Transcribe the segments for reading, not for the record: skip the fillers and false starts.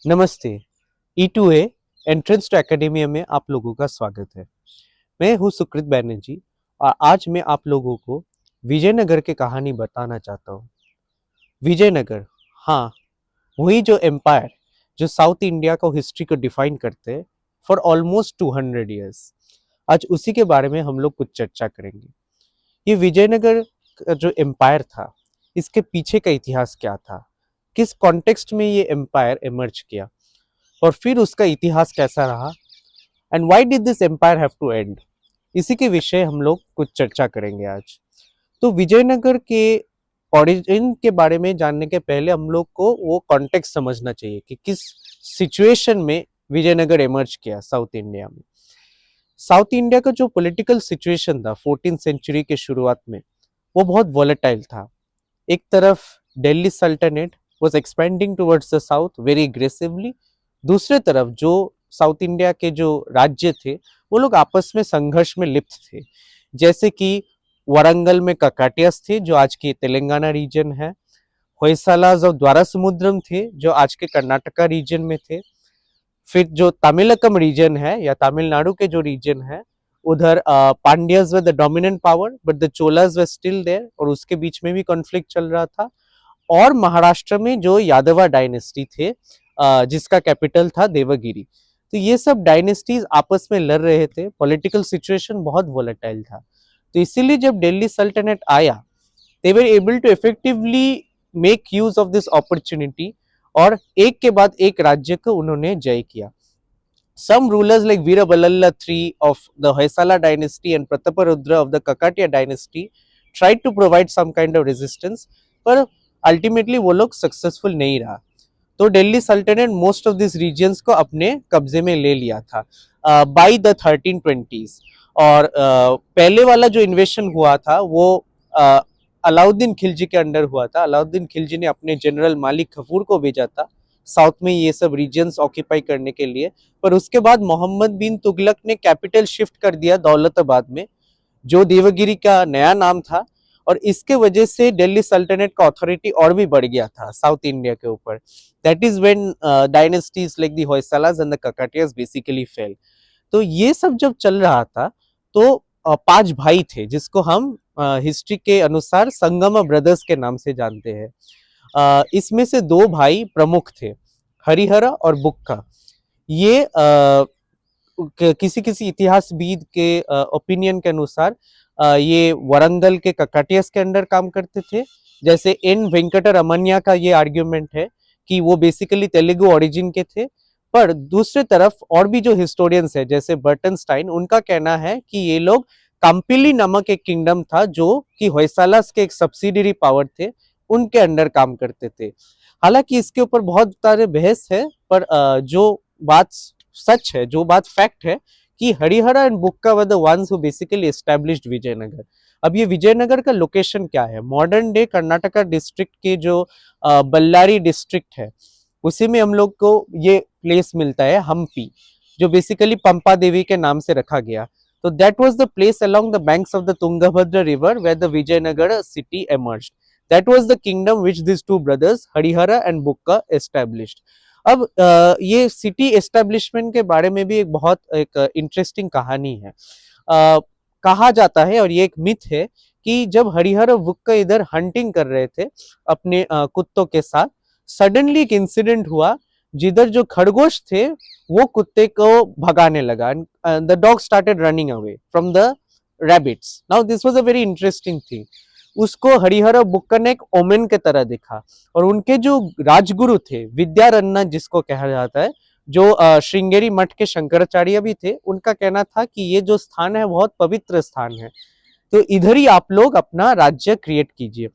नमस्ते। E2A entrance to academia में आप लोगों का स्वागत है। मैं हूँ सुकृत बैनर्जी और आज मैं आप लोगों को विजयनगर की कहानी बताना चाहता हूँ। विजयनगर, हाँ, वही जो एम्पायर जो साउथ इंडिया को हिस्ट्री को डिफाइन करते हैं फॉर ऑलमोस्ट 200 ईयर्स। आज उसी के बारे में हम लोग कुछ चर्चा करेंगे। ये विजयनगर का जो एम्पायर था, इसके पीछे का इतिहास क्या था, किस कॉन्टेक्स्ट में ये एम्पायर इमर्ज किया और फिर उसका इतिहास कैसा रहा and why did this empire have to end. इसी के विषय हम लोग कुछ चर्चा करेंगे आज। तो विजयनगर के ओरिजिन के बारे में जानने के पहले हम लोग को वो कॉन्टेक्स्ट समझना चाहिए कि किस सिचुएशन में विजयनगर इमर्ज किया साउथ इंडिया में। साउथ इंडिया का जो पॉलिटिकल सिचुएशन था 14th सेंचुरी के शुरुआत में, वो बहुत वॉलेटाइल था। एक तरफ दिल्ली सल्तनत was expanding towards the south very aggressively, दूसरे तरफ जो साउथ इंडिया के जो राज्य थे वो लोग आपस में संघर्ष में लिप्त थे। जैसे कि वारंगल में ककाटियास थे जो आज के तेलंगाना रीजन है, होयसालास और द्वारा समुद्रम थे जो आज के कर्नाटका रीजन में थे। फिर जो तमिलकम रीजन है या तमिलनाडु के जो रीजन है, उधर Pandyas were the dominant power but the Cholas were still there और उसके बीच में भी कॉन्फ्लिक्ट चल रहा था। और महाराष्ट्र में जो यादवा डायनेस्टी थे, जिसका कैपिटल था देवगिरी। तो ये सब डायनेस्टीज आपस में लड़ रहे थे, पॉलिटिकल सिचुएशन बहुत वोलेटाइल था। तो इसीलिए जब दिल्ली सल्तनत आया, they were able to effectively make use of this opportunity और एक के बाद एक राज्य को उन्होंने जय किया। Some rulers like Veerabalalla III of the Hoysala dynasty and Prataparudra of the Kakatiya dynasty tried to provide some kind of resistance, पर ultimately वो लोग सक्सेसफुल नहीं रहा। तो दिल्ली सल्तनत मोस्ट ऑफ दिस रीजन्स को अपने कब्जे में ले लिया था बाई द 1320s। और पहले वाला जो इन्वेशन हुआ था वो अलाउद्दीन खिलजी के अंडर हुआ था। अलाउद्दीन खिलजी ने अपने जनरल मालिक कफूर को भेजा था साउथ में ये सब रीजन्स ऑक्यूपाई करने के लिए। पर उसके बाद मोहम्मद बिन तुगलक ने कैपिटल शिफ्ट कर दिया दौलताबाद में, जो देवगिरी का नया नाम था। और इसके वजह से दिल्ली सल्तनत का अथॉरिटी और भी बढ़ गया था साउथ इंडिया के ऊपर। That is when dynasties like the Hoysalas and the Kakatiyas basically fell. तो ये सब जब चल रहा था तो पांच भाई थे जिसको हम हिस्ट्री के अनुसार संगम ब्रदर्स के नाम से जानते हैं। इसमें से दो भाई प्रमुख थे, हरिहरा और बुक्का। ये किसी किसी इतिहासविद के ओपिनियन के अनुसार ये वरंगल के ककाटियास के अंडर काम करते थे। जैसे एन वेंकटरमन्या का ये आर्ग्यूमेंट है कि वो बेसिकली तेलुगु ओरिजिन के थे। पर दूसरे तरफ और भी जो हिस्टोरियंस है जैसे बर्टनस्टाइन, उनका कहना है कि ये लोग कंपिली नामक एक किंगडम था जो कि होयसालास के एक सब्सिडियरी पावर थे, उनके अंडर काम करते थे। हालांकि इसके ऊपर बहुत सारे बहस है, पर जो बात सच है, जो बात फैक्ट है कि Harihara and Bukka were the ones who basically established Vijayanagar. अब ये विजयनगर का लोकेशन क्या है? मॉडर्न डे कर्नाटका डिस्ट्रिक्ट के जो बल्लारी डिस्ट्रिक्ट है, उसी में हम लोग को ये प्लेस मिलता है हम्पी, जो बेसिकली पंपा देवी के नाम से रखा गया। तो that was the place along the banks of the Tungabhadra river where the Vijayanagar city emerged. That was the kingdom which these two brothers Harihara and Bukka established. अब ये सिटी एस्टेब्लिशमेंट के बारे में भी एक बहुत एक इंटरेस्टिंग कहानी है। कहा जाता है और ये एक मिथ है कि जब हरिहर और बुक्का इधर हंटिंग कर रहे थे अपने कुत्तों के साथ, सडनली एक इंसिडेंट हुआ जिधर जो खरगोश थे वो कुत्ते को भगाने लगा। The dog started running away from the rabbits. Now this was a very interesting thing. उसको हरिहर और बुक्का ने एक ओमेन के तरह देखा। और उनके जो राजगुरु थे विद्यारण्य जिसको कहा जाता है, जो श्रृंगेरी मठ के शंकराचार्य भी थे, उनका कहना था कि ये जो स्थान है बहुत पवित्र स्थान है, तो इधर ही आप लोग अपना राज्य क्रिएट कीजिए।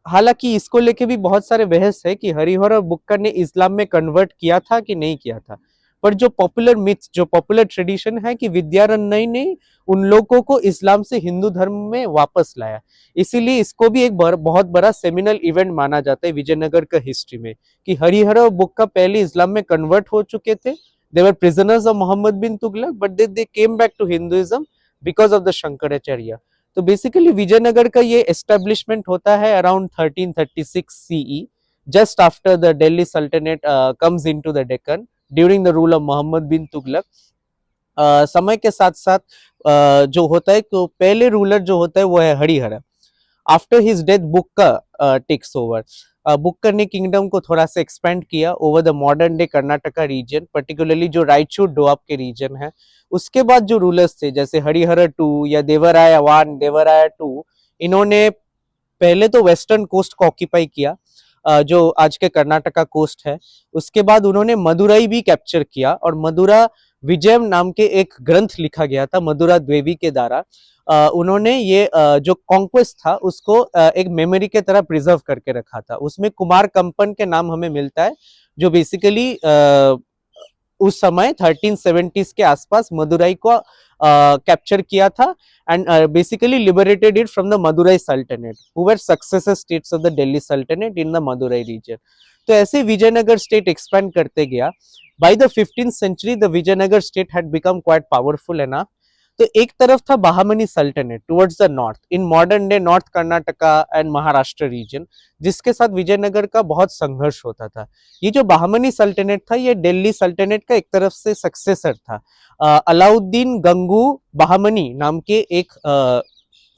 हालांकि इसको लेके भी बहुत सारे बहस है कि हरिहर और बुक्का ने इस्लाम में कन्वर्ट किया था कि नहीं किया था। पर जो पॉपुलर मिथ, जो पॉपुलर ट्रेडिशन है कि विद्यारण्य ने उन लोगों को इस्लाम से हिंदू धर्म में वापस लाया। इसीलिए इसको भी एक बहुत बड़ा सेमिनल इवेंट माना जाता है विजयनगर का हिस्ट्री में, कि हरिहर और बुक्का पहले इस्लाम में कन्वर्ट हो चुके थे। They were prisoners of Muhammad bin Tughlaq but they came back to Hinduism because of the Shankaracharya. तो बेसिकली विजयनगर का ये एस्टेब्लिशमेंट होता है around 1336 CE, just after the Delhi Sultanate comes into the Deccan during the rule of Muhammad bin Tughlaq. समय के साथ साथ जो होता है तो पहले रूलर जो होता है वो है Harihar. After his death Bukka takes over. Bukka ने किंगडम को थोड़ा सा एक्सपेंड किया over the modern day Karnataka region, particularly जो रायचूर डोआब के रीजन है. उसके बाद जो रूलर्स थे जैसे हरिहर टू या देवराय वन, देवराय टू, इन्होंने पहले तो वेस्टर्न कोस्ट को ऑक्यूपाई किया, जो आज के कर्नाटका कोस्ट है. उसके बाद उन्होंने मदुरई भी कैप्चर किया और मदुरा विजयम नाम के एक ग्रंथ लिखा गया था मदुरा द्वेवी के द्वारा. उन्होंने ये जो कॉन्क्वेस्ट था उसको एक मेमोरी के तरह प्रिजर्व करके रखा था. उसमें कुमार कंपन के नाम हमें मिलता है जो बेसिकली उस समय 1370s के आसपास मदुरई को कैप्चर किया था and basically liberated it from the Madurai Sultanate, who were successor states of the Delhi Sultanate in the Madurai region. तो ऐसे विजयनगर स्टेट एक्सपेंड करते गया. By the 15th century, the Vijayanagar state had become quite powerful enough. तो एक तरफ था Bahmani sultanate towards the north in modern day north Karnataka and Maharashtra region, जिसके साथ विजयनगर का बहुत संघर्ष होता था. ये जो बहामनी सल्टनेट था ये दिल्ली सल्टनेट का एक तरफ से सक्सेसर था. अलाउद्दीन गंगू बहामनी नाम के एक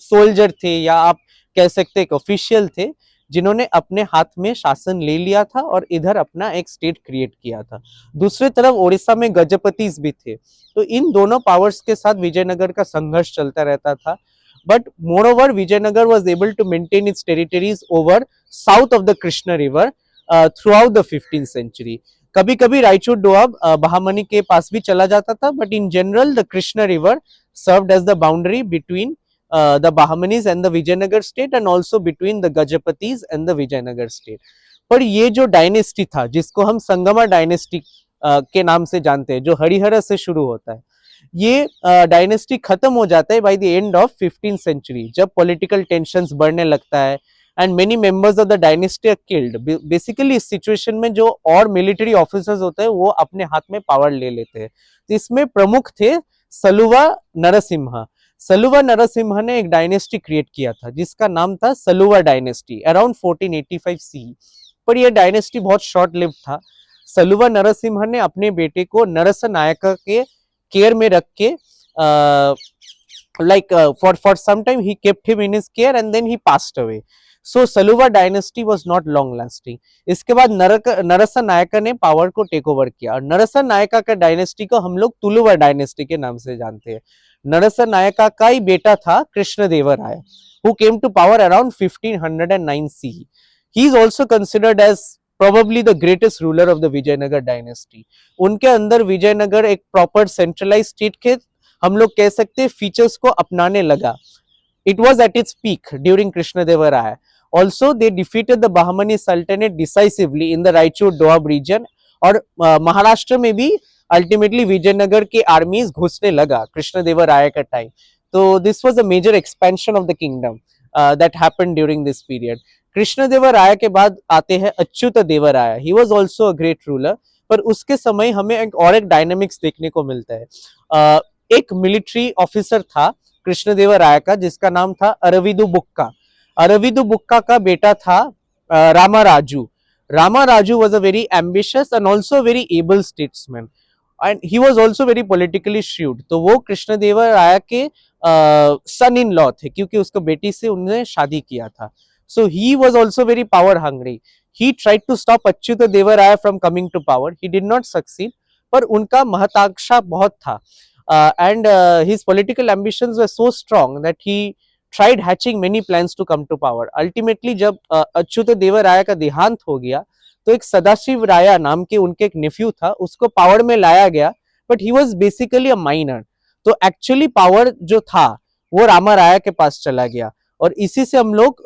सोल्जर थे या आप कह सकते एक ऑफिशियल थे जिन्होंने अपने हाथ में शासन ले लिया था और इधर अपना एक स्टेट क्रिएट किया था. दूसरी तरफ ओडिशा में गजपतिस भी थे. तो इन दोनों पावर्स के साथ विजयनगर का संघर्ष चलता रहता था. But more over Vijayanagar was able to maintain its territories over south of the Krishna river throughout the 15th century. कभी कभी रायचूर डोआब बहामनी के पास भी चला जाता था, but in general the Krishna river served as the boundary between the Bahamanis and the Vijayanagar state and also between the Gajapatis and the Vijayanagar state. पर ये जो डायनेस्टी था जिसको हम संगमा डायनेस्टी के नाम से जानते हैं, जो हरिहर से शुरू होता है, ये डायनेस्टी खत्म हो जाता है by the end of 15th century, जब पॉलिटिकल टेंशंस बढ़ने लगता है and many members of the dynasty are killed. Basically इस सिचुएशन में जो और मिलिट्री ऑफिसर्स होते हैं वो अपने हाथ में पावर ले लेते हैं. इसमें प्रमुख थे सलुवा नरसिम्हा. सलुवा नरसिम्हा ने एक डायनेस्टी क्रिएट किया था जिसका नाम था सलुवा डायनेस्टी अराउंड 1485 सी. पर यह डायनेस्टी बहुत शॉर्ट लिव्ड था. सलुवा नरसिम्हा ने अपने बेटे को नरस नायका के केयर में रख के for some time he kept him in his care and then he passed away. So Saluva dynasty was not long lasting. इसके बाद नरसा नायका ने पावर को टेक ओवर किया और नरसा नायका का डायनेस्टी को हम लोग तुलुवा डायनेस्टी के नाम से जानते हैं. नरसा नायका का ही बेटा था Krishnadevaraya who came to power around 1509 CE. He is also considered as probably the greatest ruler of the Vijayanagar dynasty. उनके अंदर विजयनगर एक प्रॉपर सेंट्रलाइज स्टेट के हम लोग कह सकते हैं फीचर्स को अपनाने लगा. It was at its peak during Krishnadevaraya. Also, they defeated the Bahmani Sultanate decisively in the Raichur Doab region. और महाराष्ट्र में भी अल्टीमेटली विजयनगर के आर्मीज घुसने लगा कृष्णदेवराय का टाइम. तो this was a major expansion of the kingdom that happened during this period. Krishnadevaraya के बाद आते हैं Achyuta Devaraya. He was also a great ruler. पर उसके समय हमें एक और एक डायनामिक्स देखने को मिलता है. एक मिलिट्री ऑफिसर था कृष्णदेवराय का जिसका नाम था अरविदु बुक्का. अरविदु बुक्का का बेटा था Ramaraju. Ramaraju was a very ambitious and also very able statesman and he was also very politically shrewd. तो वो कृष्णदेवराय के सन इन लॉ थे क्योंकि उसको बेटी से उन्होंने शादी किया था. So he was also very power hungry. He tried to stop Achyut Devaraya from coming to power. He did not succeed. पर उनका महताकांक्षा बहुत था and his political ambitions were so strong that he tried hatching many plans to come to power. Ultimately जब अच्युत देवराय का देहांत हो गया तो एक सदाशिव राया नाम के उनके एक नेफ्यू था उसको पावर में लाया गया, but he was basically a minor. तो एक्चुअली पावर जो था वो रामा राया के पास चला गया और इसी से हम लोग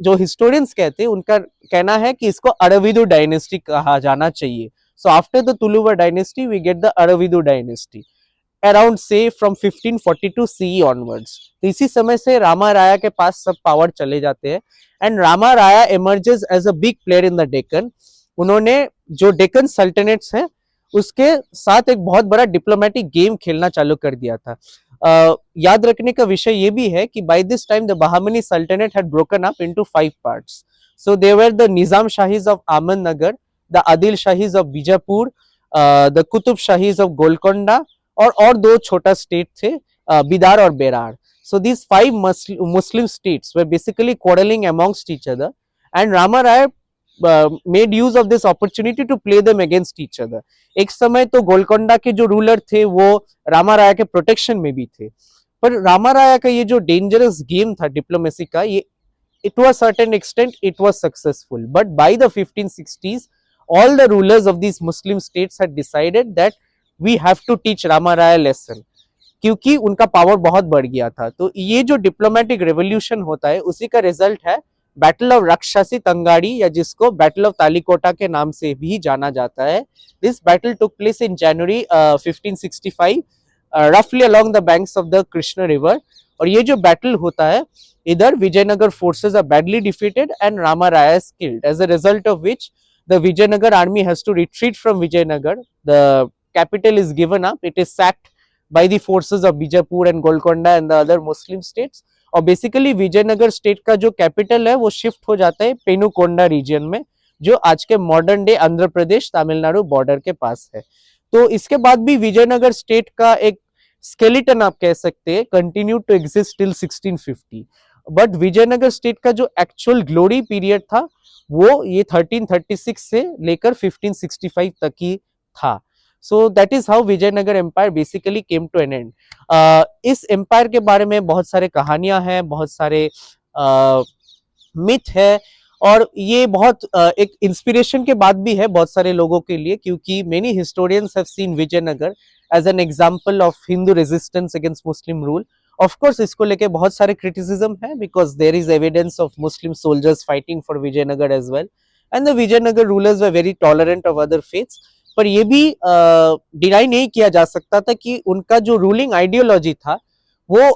जो हिस्टोरियंस कहते हैं उनका कहना है कि इसको अरविदु डायनेस्टी कहा जाना चाहिए. So after the Tuluva dynasty we get the Aravidu dynasty around से फ्रॉम 1542 CE ऑनवर्ड्स. तो इसी समय से रामा राया के पास सब पावर चले जाते हैं and Rama Raya emerges as a big player in the Deccan. उन्होंने जो डेक्कन सल्टनेट्स है उसके साथ एक बहुत बड़ा डिप्लोमेटिक गेम खेलना चालू कर दिया था. याद रखने का विषय ये भी है कि by this time the Bahmani sultanate had broken up into 5 parts. So they were the Nizam Shahis of Ahmednagar, the Adil Shahis of Bijapur, the Qutub Shahis of Golconda, और दो छोटा स्टेट थे, बिदार और Berar. So these five Muslim states were basically quarreling amongst each other, and Rama Raya made use of this opportunity to play them against each other. एक समय तो गोलकोंडा के जो रूलर थे वो रामा राया के प्रोटेक्शन में भी थे, पर रामा राया का ये जो डेंजरस गेम था डिप्लोमेसी का, ये it to a certain extent it was successful, but by the 1560s all the rulers of these Muslim states had decided that we have to teach Rama Raya lesson, क्योंकि उनका power बहुत बढ़ गया था. तो ये जो डिप्लोमेटिक रेवोल्यूशन होता है उसी का रिजल्ट है बैटल ऑफ रक्षासी तंगाड़ी, या जिसको बैटल ऑफ तालिकोटा के नाम से भी जाना जाता है. This battle took place in January 1565 रफली along the banks of the Krishna river. और ये जो बैटल होता है, इधर Vijayanagara forces are badly defeated and Rama Raya is killed, as a result of which the Vijayanagara army has to retreat from Vijayanagara. The capital is given up, it is sacked by the forces of Bijapur and Golconda and the other Muslim states. और basically Vijayanagar state का जो capital है वो shift हो जाता है Penukonda reason में, जो आज के modern day Andhra Pradesh Tamil Nadu border के पास है. तो इसके बाद भी विजयनगर स्टेट का एक स्केलेटन आप कह सकते हैं continue to exist till 1650. But Vijayanagar state का जो एक्चुअल ग्लोरी पीरियड था वो ये 1336 से लेकर 1565 तक ही था. So that is how Vijayanagar empire basically came to an end. इस एम्पायर के बारे में बहुत सारे कहानियां हैं, बहुत सारे मिथ है, और ये बहुत एक इंस्पिरेशन के बाद भी है बहुत सारे लोगों के लिए, क्योंकि many historians have seen Vijayanagar as an example of Hindu resistance against Muslim rule. Of course इसको लेके बहुत सारे क्रिटिसिज्म है, because there is evidence of Muslim soldiers fighting for Vijayanagar as well, and the Vijayanagar rulers were very tolerant of other faiths. पर ये भी deny नहीं किया जा सकता था कि उनका जो रूलिंग आइडियोलॉजी था वो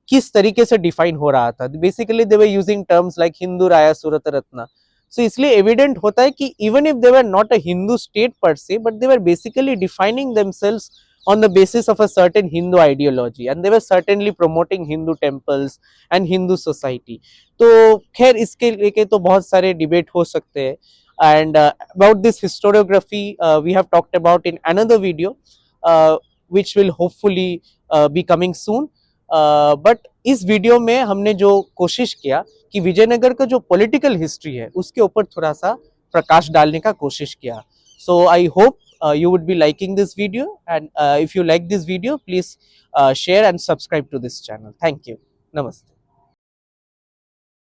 किस तरीके से डिफाइन हो रहा था. Basically they were using terms like Hindu राया सूरत रत्ना. सो इसलिए एविडेंट होता है कि even if they were not a Hindu state पर से, but they were basically defining themselves on the basis of a certain Hindu ideology, and they were certainly promoting Hindu temples and Hindu society. तो खैर इसके लेके तो बहुत सारे debate हो सकते हैं. And about this historiography we have talked about in another video which will hopefully be coming soon. But इस वीडियो में हमने जो कोशिश किया कि विजयनगर का जो पॉलिटिकल हिस्ट्री है उसके ऊपर थोड़ा सा प्रकाश डालने का कोशिश किया. So I hope you would be liking this video, and if you like this video, please share and subscribe to this channel. Thank you. Namaste.